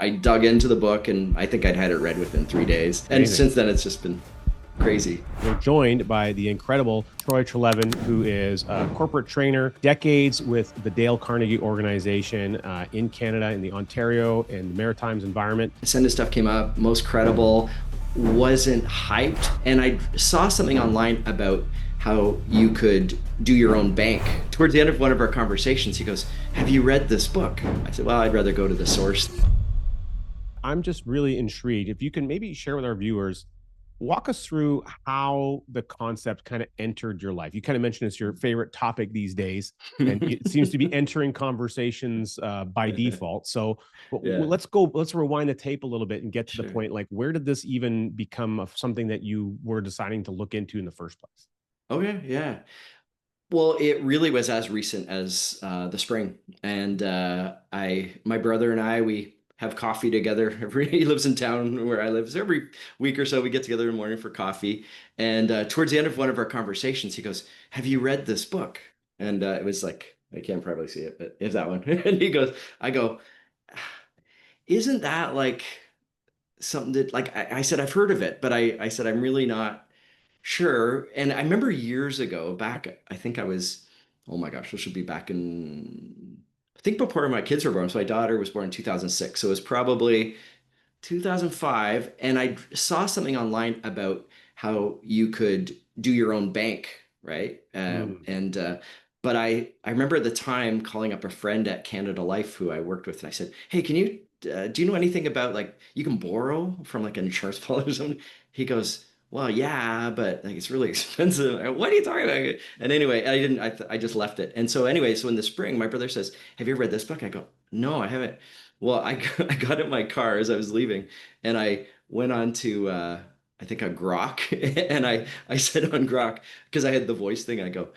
I dug into the book and I think I'd had it read within 3 days. And Amazing. since then, it's just been crazy. We're joined by the incredible Troy Treleaven, who is a corporate trainer, decades with the Dale Carnegie organization in Canada, in the Ontario and the Maritimes environment. Ascendant stuff came up, most credible, wasn't hyped. And I saw something online about how you could do your own bank. Towards the end of one of our conversations, he goes, "Have you read this book?" I said, "Well, I'd rather go to the source." I'm just really intrigued. If you can maybe share with our viewers, walk us through how the concept kind of entered your life. You kind of mentioned it's your favorite topic these days, and it seems to be entering conversations by default. So Yeah, let's rewind the tape a little bit and get to the sure. point. Like, where did this even become something that you were deciding to look into in the first place? Okay, yeah. Well, it really was as recent as the spring, and my brother and I, we have coffee together. He lives in town where I live, so every week or so we get together in the morning for coffee. And towards the end of one of our conversations, he goes, "Have you read this book?" And it was like, I can't probably see it, but it's that one. And I go, "Isn't that like something that like I said I've heard of it, but I said I'm really not." Sure. And I remember years ago, back, I think I was, oh my gosh, this should be back in, I think before my kids were born. So my daughter was born in 2006. So it was probably 2005. And I saw something online about how you could do your own bank, right? Mm. But I remember at the time calling up a friend at Canada Life who I worked with. And I said, "Hey, do you know anything about like you can borrow from like an insurance policy or something?" He goes, "Well, yeah, but like it's really expensive." What are you talking about? And anyway, I didn't. I just left it. And so anyway, so in the spring, my brother says, "Have you ever read this book?" I go, "No, I haven't." Well, I got in my car as I was leaving, and I went on to I think a Grok, and I said on Grok because I had the voice thing. I go,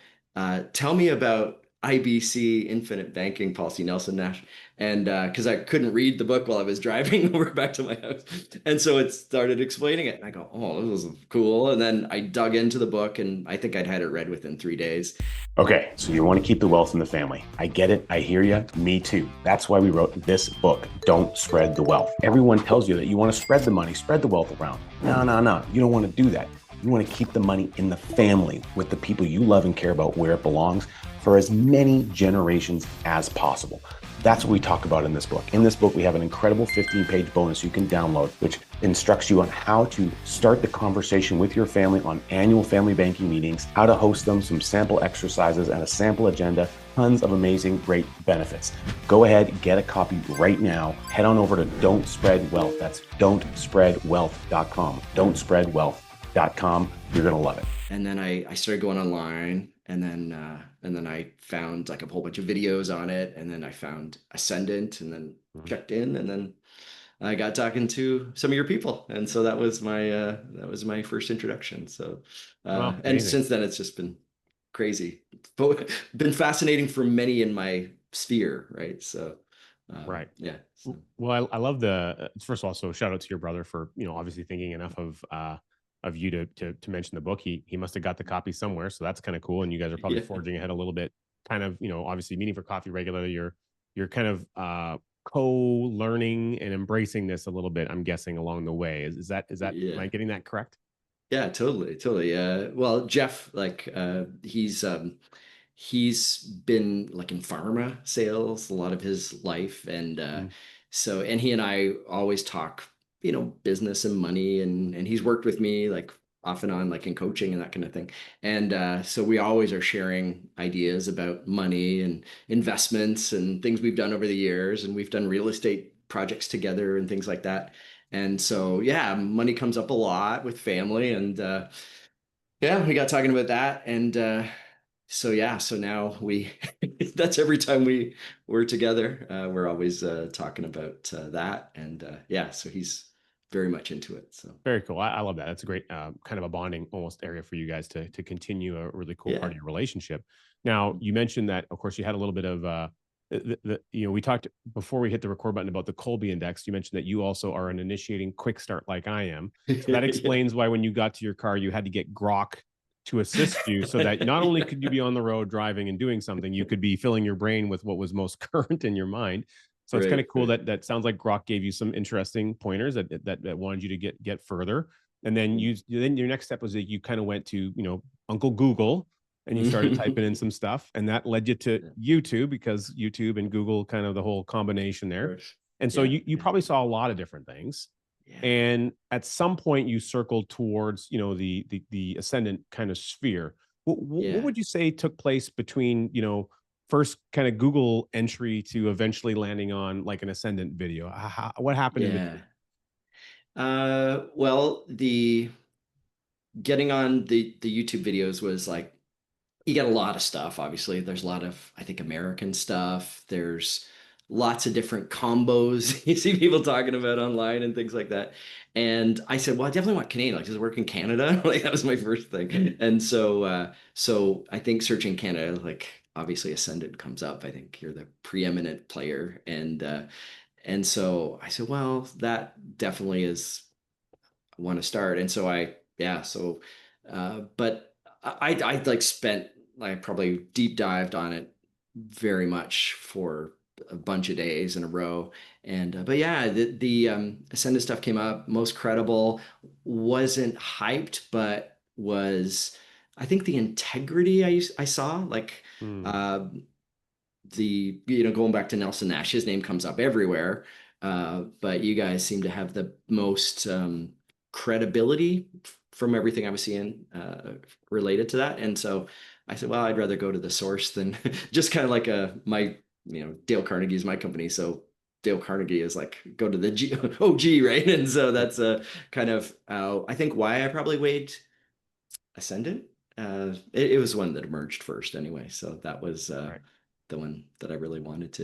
"Tell me about IBC Infinite Banking Policy, Nelson Nash." And because I couldn't read the book while I was driving over back to my house. And so it started explaining it. And I go, "Oh, this is cool." And then I dug into the book and I think I'd had it read within 3 days. Okay, so you want to keep the wealth in the family. I get it. I hear you. Me too. That's why we wrote this book, Don't Spread the Wealth. Everyone tells you that you want to spread the money, spread the wealth around. No, no, no. You don't want to do that. You want to keep the money in the family with the people you love and care about where it belongs for as many generations as possible. That's what we talk about in this book. In this book, we have an incredible 15-page bonus you can download, which instructs you on how to start the conversation with your family on annual family banking meetings, how to host them, some sample exercises, and a sample agenda. Tons of amazing, great benefits. Go ahead, get a copy right now. Head on over to Don't Spread Wealth. That's don'tspreadwealth.com. Don'tspreadwealth.com. You're going to love it. And then I started going online and then I found like a whole bunch of videos on it. And then I found Ascendant and then checked in and then I got talking to some of your people. And so that was my first introduction. So Well, and amazing. since then it's just been crazy. But been fascinating for many in my sphere, right? So Right. yeah. So Well, I love the first of all. So shout out to your brother for obviously thinking enough of you to mention the book. He must have got the copy somewhere, so that's kind of cool. And you guys are probably yeah. forging ahead a little bit. Kind of obviously meeting for coffee regularly. You're kind of co-learning and embracing this a little bit. I'm guessing along the way. Is that am Yeah. I getting that correct? Yeah, totally, totally. Well, Jeff, like, he's been like in pharma sales a lot of his life, and Mm. and he and I always talk, business and money, and he's worked with me like off and on, like in coaching and that kind of thing. And so we always are sharing ideas about money and investments and things we've done over the years, and we've done real estate projects together and things like that. And so, yeah, money comes up a lot with family. And yeah, we got talking about that. And yeah, so now that's every time we're together, we're always talking about that. And yeah, so he's very much into it. So Very cool. I love that. That's a great kind of a bonding almost area for you guys to continue a really cool part yeah. of your relationship. Now, you mentioned that, of course, you had a little bit of we talked before we hit the record button about the Colby Index. You mentioned that you also are an initiating quick start like I am. So that Yeah. explains why when you got to your car, you had to get Grok to assist you so that not only could you be on the road driving and doing something, you could be filling your brain with what was most current in your mind. So it's kind of Right, cool right. that sounds like Grok gave you some interesting pointers that wanted you to get further. And then then your next step was that you kind of went to, Uncle Google, and you started typing in some stuff, and that led you to Yeah, of YouTube, because YouTube and Google, kind of the whole combination there. course. And so Yeah, you yeah, probably saw a lot of different things. yeah, And at some point you circled towards, the ascendant kind of sphere. What yeah, would you say took place between, first kind of Google entry to eventually landing on like an ascendant video? What happened in yeah. between? Well, the getting on the YouTube videos was like you get a lot of stuff. Obviously, there's a lot of I think American stuff. There's lots of different combos you see people talking about online and things like that. And I said, well, I definitely want Canadian. Like, does it work in Canada? Like that was my first thing. And so I think searching Canada, like obviously Ascendant comes up. I think you're the preeminent player, and so I said, well, that definitely is want to start. And so but I like spent like probably deep dived on it very much for a bunch of days in a row. And but yeah, the Ascendant stuff came up. Most credible, wasn't hyped, but was I think the integrity I saw like Hmm. uh, going back to Nelson Nash, his name comes up everywhere. But you guys seem to have the most credibility from everything I was seeing related to that. And so I said, well, I'd rather go to the source than just kind of like Dale Carnegie is my company. So Dale Carnegie is like, go to the OG, right? And so that's kind of, I think why I probably weighed Ascendant. It was one that emerged first anyway. So that was Right. the one that I really wanted to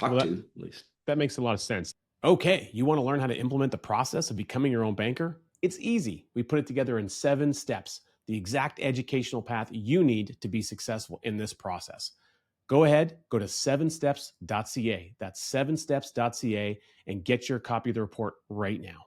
Well, talk to, at least. that makes a lot of sense. Okay, you want to learn how to implement the process of becoming your own banker? It's easy. We put it together in 7 steps, the exact educational path you need to be successful in this process. Go ahead, go to 7steps.ca. That's 7steps.ca, and get your copy of the report right now.